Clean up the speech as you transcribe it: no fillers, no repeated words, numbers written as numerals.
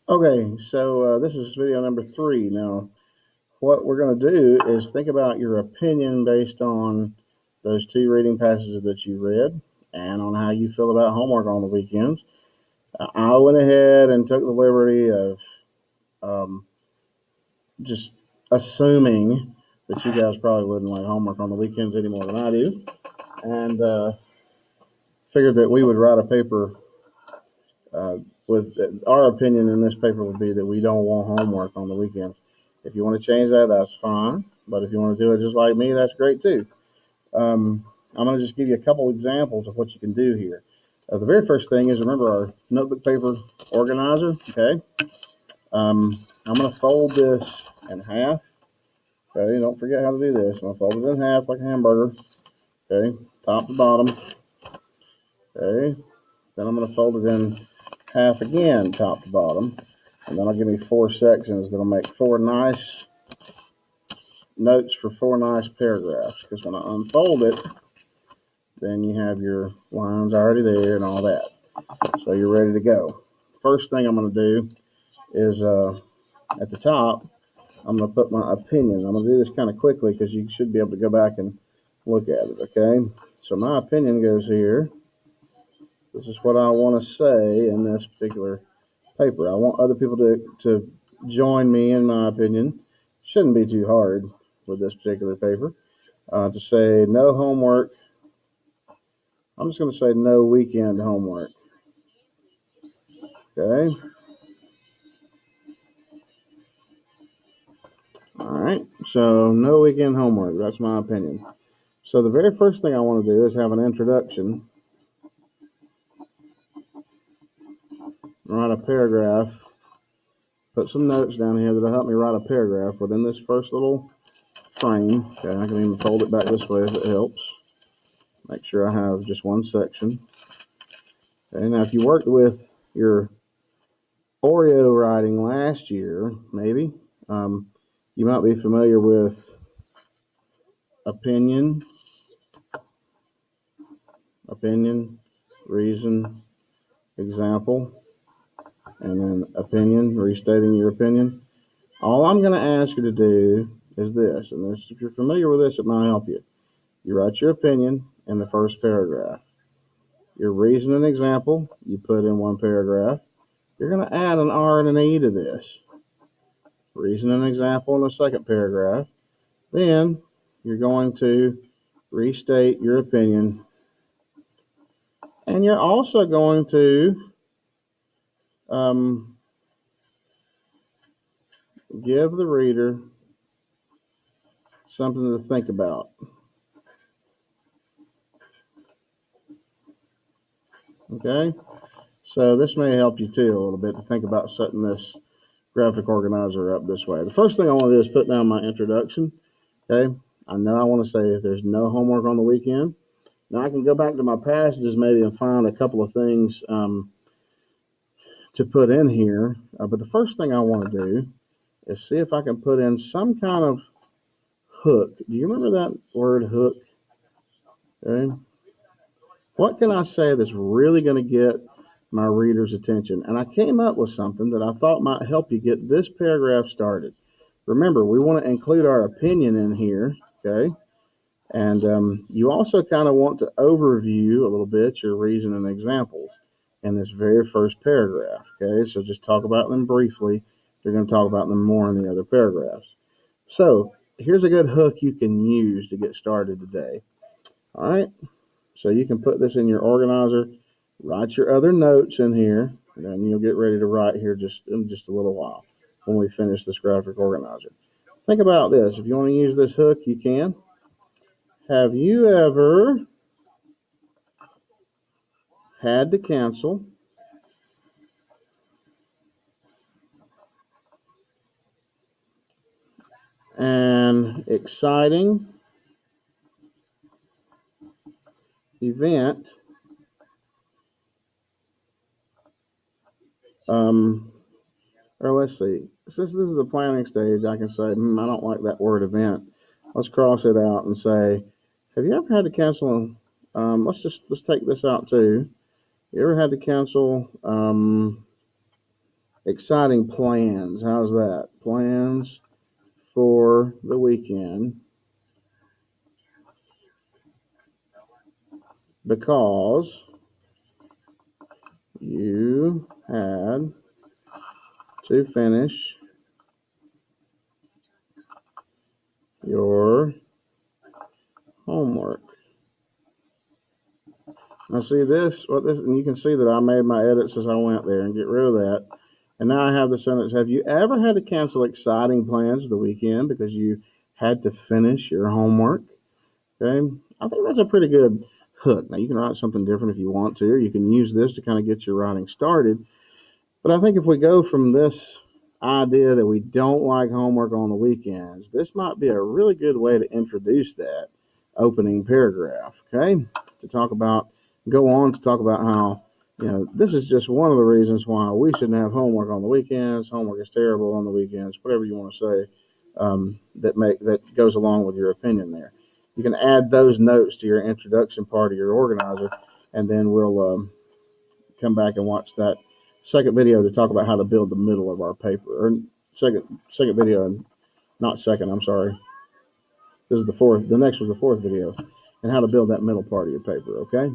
Okay, so this is video number 3. Now, what we're going to do is think about your opinion based on those 2 reading passages that you read and on how you feel about homework on the weekends. I went ahead and took the liberty of um, just assuming that you guys probably wouldn't like homework on the weekends any more than I do, and figured that we would write a paper uh, with our opinion in this paper would be that we don't want homework on the weekends. If you want to change that, that's fine. But if you want to do it just like me, that's great too. I'm going to just give you a couple examples of what you can do here. The very first thing is remember our notebook paper organizer. Okay. I'm going to fold this in half. Okay. Don't forget how to do this. I'm going to fold it in half like a hamburger. Okay. Top to bottom. Okay. Then I'm going to fold it in half again, top to bottom. And then I'll give me 4 sections that'll make 4 nice notes for 4 nice paragraphs. Because when I unfold it, then you have your lines already there and all that. So you're ready to go. First thing I'm going to do is at the top, I'm going to put my opinion. I'm going to do this kind of quickly because you should be able to go back and look at it, okay? So my opinion goes here. This is what I want to say in this particular paper. I want other people to join me in my opinion. Shouldn't be too hard with this particular paper. To say no homework. I'm just going to say no weekend homework. Okay. All right. So no weekend homework. That's my opinion. So the very first thing I want to do is have an introduction. Write a paragraph. Put some notes down here that'll help me write a paragraph within this first little frame. Okay. I can even fold it back this way if it helps. Make sure I have just one section. Okay, now if you worked with your Oreo writing last year, maybe, you might be familiar with opinion, reason, example, and then opinion, restating your opinion. All I'm going to ask you to do is this, and this, if you're familiar with this, it might help you. You write your opinion in the first paragraph. Your reason and example, you put in one paragraph. You're going to add an R and an E to this. Reason and example in the second paragraph. Then you're going to restate your opinion. And you're also going to give the reader something to think about. Okay? So this may help you too a little bit to think about setting this graphic organizer up this way. The first thing I want to do is put down my introduction. Okay? I know I want to say if there's no homework on the weekend. Now I can go back to my passages maybe and find a couple of things to put in here. But the first thing I want to do is see if I can put in some kind of hook. Do you remember that word hook? Okay. What can I say that's really going to get my reader's attention? And I came up with something that I thought might help you get this paragraph started. Remember, we want to include our opinion in here, okay? And you also kind of want to overview a little bit your reason and examples in this very first paragraph, okay? So just talk about them briefly. You're going to talk about them more in the other paragraphs. So here's a good hook you can use to get started today. All right. So you can put this in your organizer, write your other notes in here, and then you'll get ready to write here in just a little while when we finish this graphic organizer. Think about this. If you want to use this hook, you can. Have you ever had to cancel an exciting event or let's see, since this is the planning stage, I can say, I don't like that word event. Let's cross it out and say, have you ever had to cancel? Let's take this out too. You ever had to cancel exciting plans. How's that? Plans for the weekend. Because you had to finish your homework. Now see this, and you can see that I made my edits as I went there and get rid of that. And now I have the sentence, have you ever had to cancel exciting plans for the weekend because you had to finish your homework? Okay, I think that's a pretty good hook. Now you can write something different if you want to, or you can use this to kind of get your writing started. But I think if we go from this idea that we don't like homework on the weekends, this might be a really good way to introduce that opening paragraph, okay? To talk about, go on to talk about how, this is just one of the reasons why we shouldn't have homework on the weekends. Homework is terrible on the weekends, whatever you want to say, that goes along with your opinion there. You can add those notes to your introduction part of your organizer, and then we'll come back and watch that second video to talk about how to build the middle of our paper. Or second video, and not second, I'm sorry. This is the fourth. The next was the fourth video, and how to build that middle part of your paper, okay?